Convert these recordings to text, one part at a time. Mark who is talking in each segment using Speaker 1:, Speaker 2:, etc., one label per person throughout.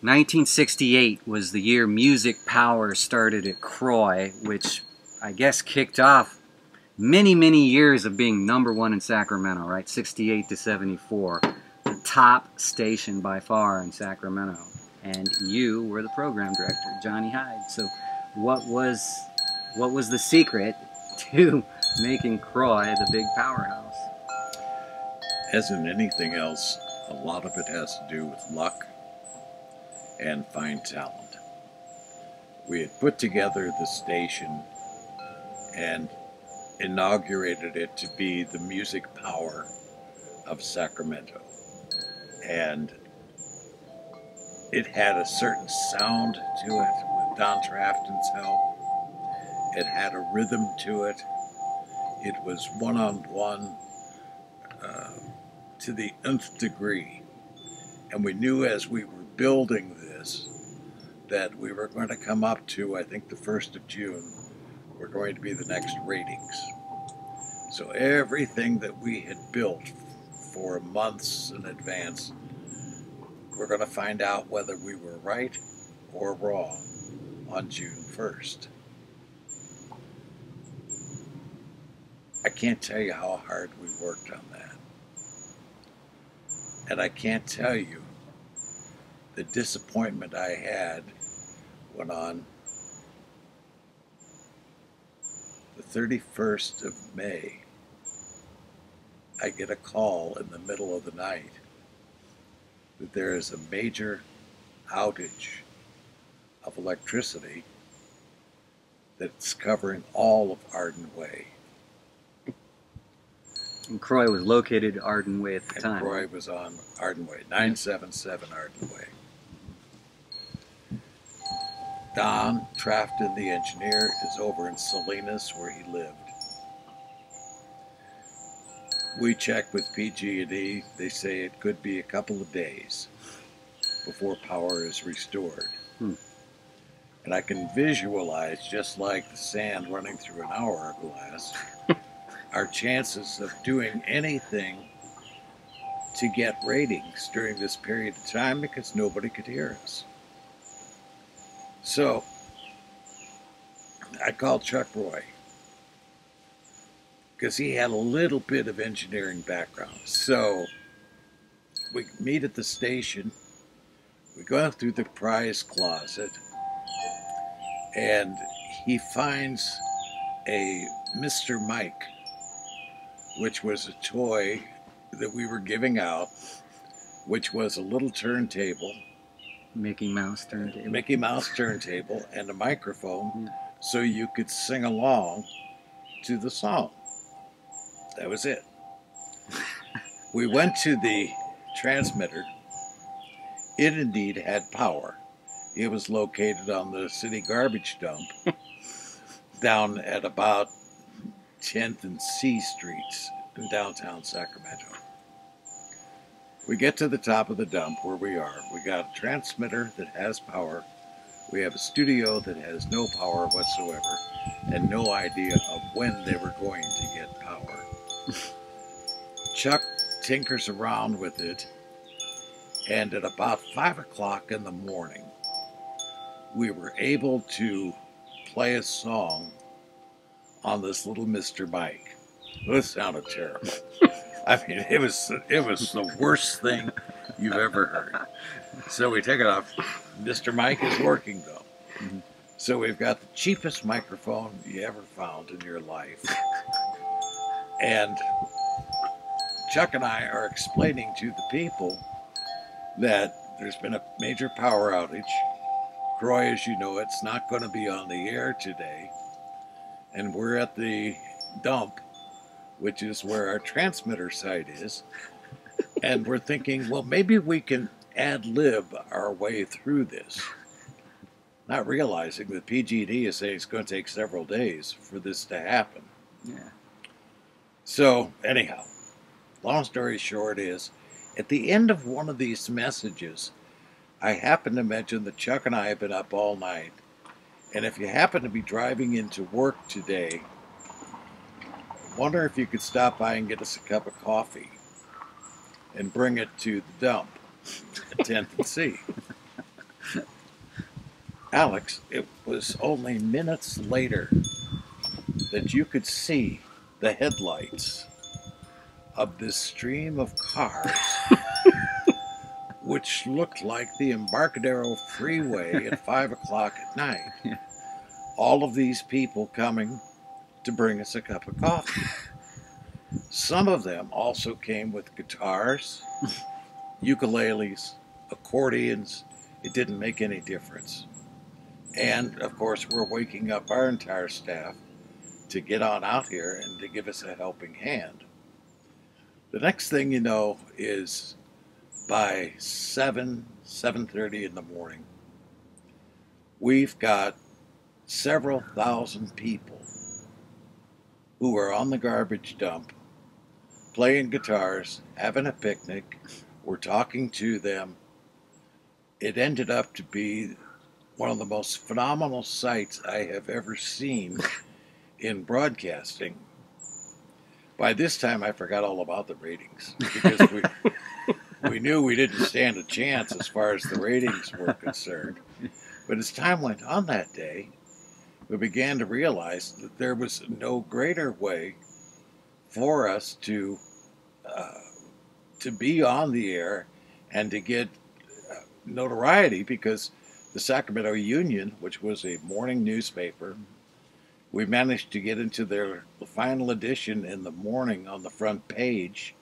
Speaker 1: 1968 was the year Music Power started at KROY, which I guess kicked off many, many years of being #1 in Sacramento, right? 68 to 74. The top station by far in Sacramento. And you were the program director, Johnny Hyde. So what was the secret to making KROY the big powerhouse?
Speaker 2: As in anything else, a lot of it has to do with luck and fine talent. We had put together the station and inaugurated it to be the music power of Sacramento. And it had a certain sound to it with Don Trafton's help. It had a rhythm to it. It was one-on-one to the nth degree. And we knew as we were building this that we were going to come up to, I think the 1st of June, were going to be the next ratings. So everything that we had built for months in advance, we're going to find out whether we were right or wrong on June 1st. I can't tell you how hard we worked on that. And I can't tell you the disappointment I had when on the 31st of May, I get a call in the middle of the night that there is a major outage of electricity that's covering all of Arden Way.
Speaker 1: And KROY was located at Arden Way at the time.
Speaker 2: KROY was on Arden Way, 977 Arden Way. Don Trafton, the engineer, is over in Salinas where he lived. We checked with PG&E. They say it could be a couple of days before power is restored. And I can visualize, just like the sand running through an hourglass, our chances of doing anything to get ratings during this period of time because nobody could hear us. So I called Chuck Roy because he had a little bit of engineering background. So we meet at the station, we go through the prize closet, and he finds a Mr. Mike, which was a toy that we were giving out, which was a little turntable.
Speaker 1: Mickey Mouse turntable.
Speaker 2: Mickey Mouse turntable and a microphone so you could sing along to the song. That was it. We went to the transmitter. It indeed had power. It was located on the city garbage dump down at about 10th and C Streets in downtown Sacramento. We get to the top of the dump where we are. We got a transmitter that has power. We have a studio that has no power whatsoever and no idea of when they were going to get power. Chuck tinkers around with it, and at about 5 o'clock in the morning, we were able to play a song on this little Mr. Mike. This sounded terrible. I mean, it was the worst thing you've ever heard. So we take it off. Mr. Mike is working, though. So we've got the cheapest microphone you ever found in your life. And Chuck and I are explaining to the people that there's been a major power outage. KROY, as you know, it's not going to be on the air today. And we're at the dump, which is where our transmitter site is. And we're thinking, well, maybe we can ad-lib our way through this. Not realizing that PG&E is saying it's going to take several days for this to happen.
Speaker 1: Yeah.
Speaker 2: So, anyhow, long story short is, at the end of one of these messages, I happen to mention that Chuck and I have been up all night. And if you happen to be driving into work today, wonder if you could stop by and get us a cup of coffee and bring it to the dump at 10th and C. Alex, it was only minutes later that you could see the headlights of this stream of cars, which looked like the Embarcadero Freeway at 5 o'clock at night.
Speaker 1: Yeah.
Speaker 2: All of these people coming to bring us a cup of coffee. Some of them also came with guitars, ukuleles, accordions. It didn't make any difference. And, of course, we're waking up our entire staff to get on out here and to give us a helping hand. The next thing you know is by 7:30 in the morning, we've got several thousand people who are on the garbage dump, playing guitars, having a picnic. We're talking to them. It ended up to be one of the most phenomenal sights I have ever seen in broadcasting. By this time, I forgot all about the ratings because we knew we didn't stand a chance as far as the ratings were concerned. But as time went on that day, we began to realize that there was no greater way for us to be on the air and to get notoriety, because the Sacramento Union, which was a morning newspaper, we managed to get into their final edition in the morning on the front page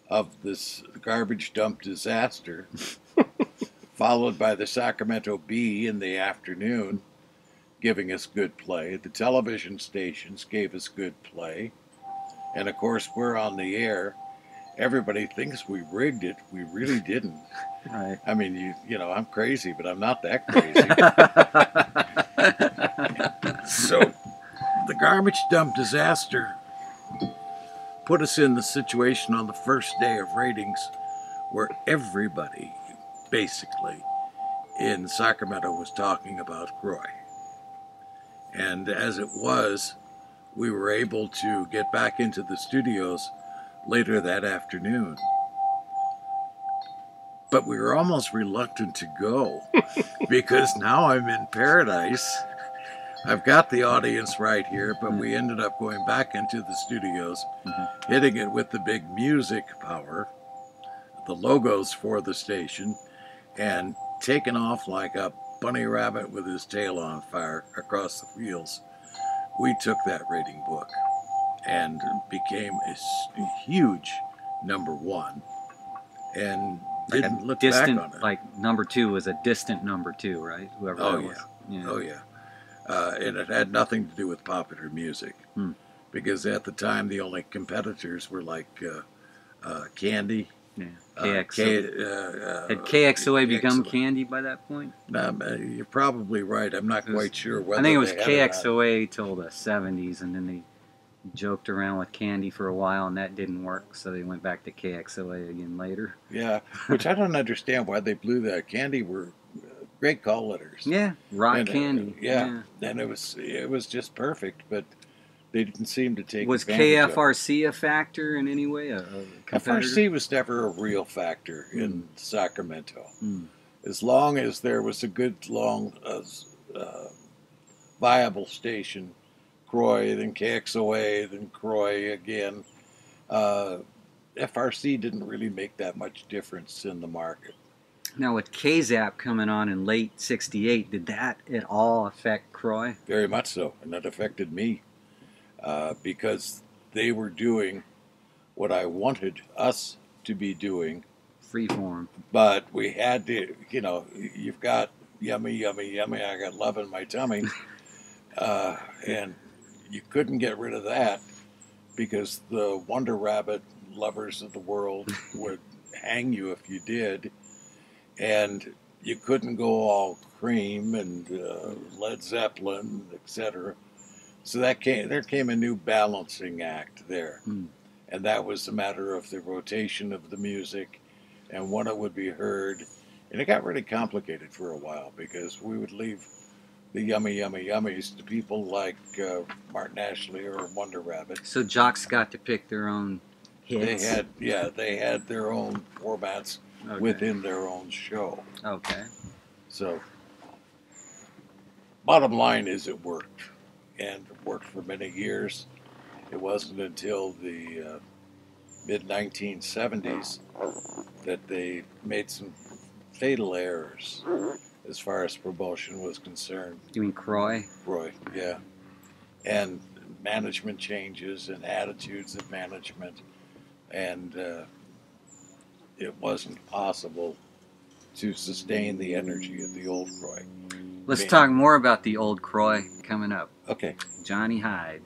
Speaker 2: of this garbage dump disaster, followed by the Sacramento Bee in the afternoon, giving us good play. The television stations gave us good play. And of course, we're on the air. Everybody thinks we rigged it. We really didn't.
Speaker 1: Right.
Speaker 2: I mean, you know, I'm crazy, but I'm not that crazy. So the garbage dump disaster put us in the situation on the first day of ratings where everybody basically in Sacramento was talking about KROY. And as it was, we were able to get back into the studios later that afternoon. But we were almost reluctant to go because now I'm in paradise. I've got the audience right here, but we ended up going back into the studios, hitting it with the big music power, the logos for the station, and taking off like a bunny rabbit with his tail on fire across the fields. We took that rating book and became a huge #1, and didn't look back on it.
Speaker 1: Like #2 was a distant #2, right? Whoever that was.
Speaker 2: Yeah. Oh, yeah. And it had nothing to do with popular music, because at the time the only competitors were like Candy.
Speaker 1: Yeah. Had KXOA become Candy by that point?
Speaker 2: No, you're probably right. I'm not quite sure whether.
Speaker 1: I think it was KXOA till the 70s, and then they joked around with Candy for a while, and that didn't work, so they went back to KXOA again later.
Speaker 2: Yeah, which I don't understand why they blew that. Candy were great call letters.
Speaker 1: Yeah, rock candy.
Speaker 2: Yeah, and it was just perfect, but they didn't seem to take.
Speaker 1: Was KFRC a factor in any way? A competitor?
Speaker 2: FRC was never a real factor in Sacramento. As long as there was a good, long, viable station, KROY, then KXOA, then KROY again. FRC didn't really make that much difference in the market.
Speaker 1: Now, with KZAP coming on in late '68, did that at all affect KROY?
Speaker 2: Very much so, and that affected me because they were doing what I wanted us to be doing.
Speaker 1: Freeform.
Speaker 2: But we had to, you know, you've got yummy, yummy, yummy, I got love in my tummy. And you couldn't get rid of that because the Wonder Rabbit lovers of the world would hang you if you did. And you couldn't go all Cream and Led Zeppelin, etc. So there came a new balancing act there. And that was a matter of the rotation of the music and when it would be heard. And it got really complicated for a while because we would leave the yummy, yummy, yummies to people like Martin Ashley or Wonder Rabbit.
Speaker 1: So jocks got to pick their own hits?
Speaker 2: They had their own formats within their own show.
Speaker 1: Okay.
Speaker 2: So bottom line is it worked, and it worked for many years. It wasn't until the mid-1970s that they made some fatal errors as far as promotion was concerned.
Speaker 1: You mean KROY?
Speaker 2: KROY, yeah. And management changes and attitudes of management, and it wasn't possible to sustain the energy of the old KROY.
Speaker 1: Let's talk more about the old KROY coming up.
Speaker 2: Okay.
Speaker 1: Johnny Hyde.